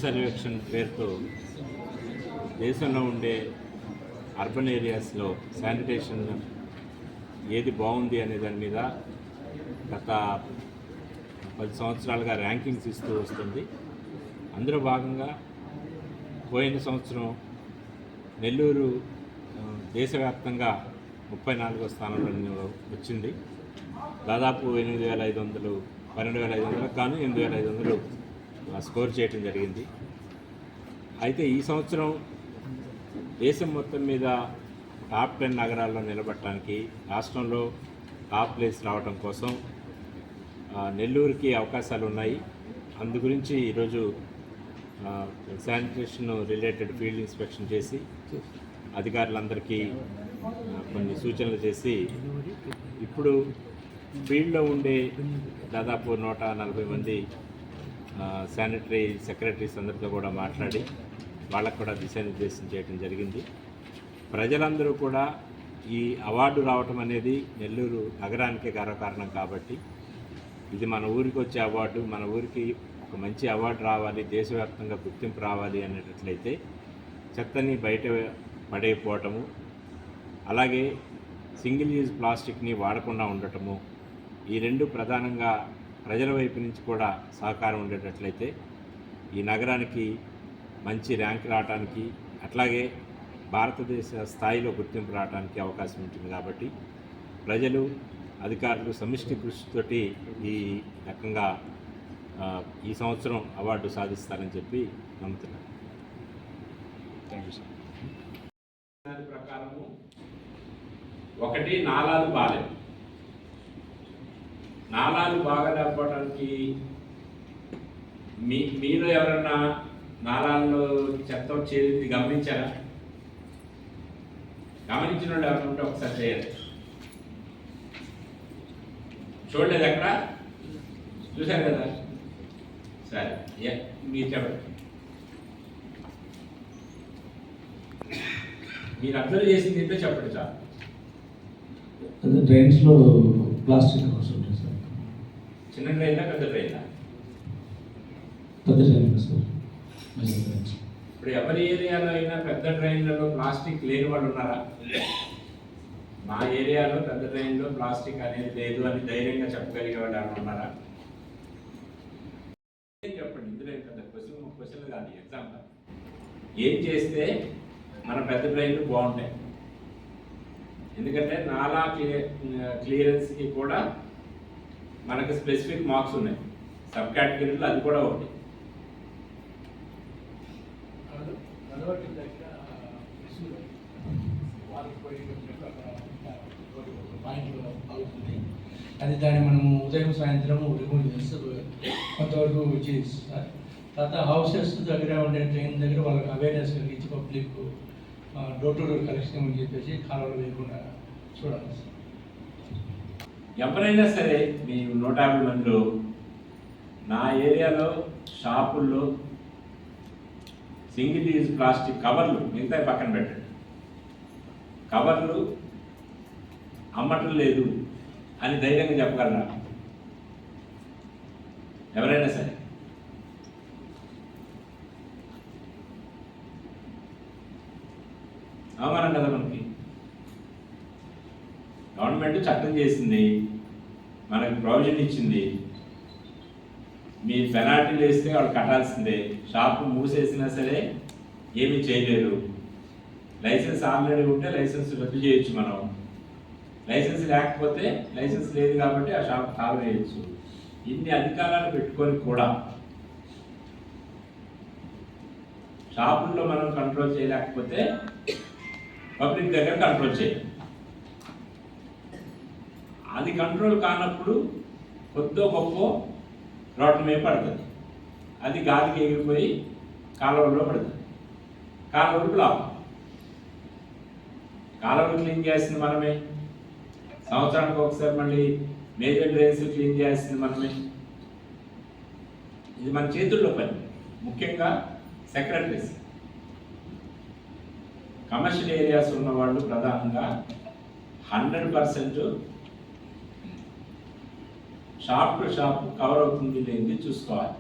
సర్వేక్షణ పేరుతో దేశంలో ఉండే అర్బన్ ఏరియాస్లో శానిటేషన్ ఏది బాగుంది అనే దాని మీద గత 10 సంవత్సరాలుగా ర్యాంకింగ్స్ ఇస్తూ వస్తుంది. అందులో భాగంగా పోయిన సంవత్సరం నెల్లూరు దేశవ్యాప్తంగా 34వ స్థానంలో వచ్చింది. దాదాపు 8,500 12,500 గాను 8,500 స్కోర్ చేయడం జరిగింది. అయితే ఈ సంవత్సరం దేశం మొత్తం మీద టాప్ 10 నగరాల్లో నిలబడటానికి రాష్ట్రంలో టాప్ ప్లేస్ రావడం కోసం నెల్లూరుకి అవకాశాలు ఉన్నాయి. అందు గురించి ఈరోజు శానిటేషన్ రిలేటెడ్ ఫీల్డ్ ఇన్స్పెక్షన్ చేసి అధికారులందరికీ కొన్ని సూచనలు చేసి ఇప్పుడు ఫీల్డ్లో ఉండే దాదాపు 140 మంది శానిటరీ సెక్రటరీస్ అందరితో కూడా మాట్లాడి వాళ్ళకు కూడా దిశానిర్దేశం చేయడం జరిగింది. ప్రజలందరూ కూడా ఈ అవార్డు రావటం అనేది నెల్లూరు నగరానికే గర్వకారణం కాబట్టి ఇది మన ఊరికి వచ్చే అవార్డు, మన ఊరికి ఒక మంచి అవార్డు రావాలి, దేశవ్యాప్తంగా గుర్తింపు రావాలి అనేటట్లయితే చెత్తని బయట పడైపోవటము, అలాగే సింగిల్ యూజ్ ప్లాస్టిక్ని వాడకుండా ఉండటము, ఈ రెండు ప్రధానంగా ప్రజల వైపు నుంచి కూడా సహకారం ఉండేటట్లయితే ఈ నగరానికి మంచి ర్యాంక్ రావడానికి, అట్లాగే భారతదేశ స్థాయిలో గుర్తింపు రావడానికి అవకాశం ఉంటుంది. కాబట్టి ప్రజలు అధికారులు సమిష్టి కృషితోటి ఈ రకంగా ఈ సంవత్సరం అవార్డు సాధిస్తారని చెప్పి నమ్ముతున్నాను. Thank you sir. దాని ప్రకారము ఒకటి నాలాలు బాగాలేవు. నాలాలు బాగాలేకపోవడానికి మీరు ఎవరన్నా నాలాల్లో చెత్త వచ్చేది గమనించారా? గమనించిన వాళ్ళు ఎవరైనా ఉంటే ఒకసారి చేయాలి. చూడలేదు ఎక్కడ? చూశారు కదా? సరే, మీరు చెప్పండి. మీరు అబ్జర్వ్ చేసింది ఏంటో చెప్పండి సార్. అదే డ్రైన్స్లో ప్లాస్టిక్ వస్తుంటుంది సార్. చిన్న డ్రైన్లా పెద్ద డ్రైన్లా? పెద్ద డ్రైన్ సార్. ఇప్పుడు ఎవరి ఏరియాలో అయినా పెద్ద డ్రైన్లలో ప్లాస్టిక్ లేని వాళ్ళు ఉన్నారా? మా ఏరియాలో పెద్ద డ్రైన్లో ప్లాస్టిక్ అనేది లేదు అని ధైర్యంగా చెప్పగలిగే వాళ్ళు ఎవరు ఉన్నారా? చెప్పండి. ఇందులో పెద్ద క్వశ్చన్ కాదు, ఎగ్జాంపుల్. ఏం చేస్తే మన పెద్ద డ్రైన్లు బాగుంటాయి? ఎందుకంటే నాలా క్లియరెన్స్కి కూడా మనకు స్పెసిఫిక్ మార్క్స్ ఉన్నాయి, సబ్ కేటగిరీలో అది కూడా ఒకటి. అది దాన్ని మనము ఉదయం సాయంత్రం రిమూవ్ చేస్తూ కొంతవరకు వచ్చేది సార్. తర్వాత హౌసెస్ దగ్గర ఉండే ట్రైన్ దగ్గర వాళ్ళకి అవేర్నెస్ కలిగించి public door to door collection అని చెప్పేసి కాలువలు వేయకుండా చూడాలి సార్. ఎవరైనా సరే మీ 150 మందిలో నా ఏరియాలో షాపుల్లో సింగిల్ యూజ్ ప్లాస్టిక్ కవర్లు మిగతా పక్కన పెట్టండి, కవర్లు అమ్మటం లేదు అని ధైర్యంగా చెప్పగలరా ఎవరైనా సరే? అవమానం కదా మనకి. గవర్నమెంట్ చట్టం చేసింది, మనకి ప్రొవిజన్ ఇచ్చింది, మీ పెనాల్టీలు వేస్తే వాళ్ళు కట్టాల్సిందే. షాపు మూసేసినా సరే ఏమీ చేయలేరు. లైసెన్స్ ఆల్రెడీ ఉంటే లైసెన్స్ రద్దు చేయొచ్చు మనం. లైసెన్స్ లేకపోతే లైసెన్స్ లేదు కాబట్టి ఆ షాప్ తాళం వేయచ్చు. ఇన్ని అధికారాలు పెట్టుకొని కూడా షాపుల్లో మనం కంట్రోల్ చేయలేకపోతే పబ్లిక్ దగ్గర కంట్రోల్ చేయాలి. అది కంట్రోల్ కానప్పుడు కొద్దో గొప్ప రోడ్ల మీద పడుతుంది, అది గాలికి ఎగిరిపోయి కాలువలో పడుతుంది, కాలువలు బ్లాక్. కాలువలు క్లీన్ చేస్తుంది మనమే, సంవత్సరానికి ఒకసారి మళ్ళీ మేజర్ డ్రైన్స్ క్లీన్ చేయాల్సింది మనమే. ఇది మన చేతుల్లో పని. ముఖ్యంగా సెక్రటరీస్, కమర్షియల్ ఏరియాస్ ఉన్నవాళ్ళు ప్రధానంగా 100% షాప్ టు షాప్ కవర్ అవుతుంది లేనిది చూసుకోవాలి.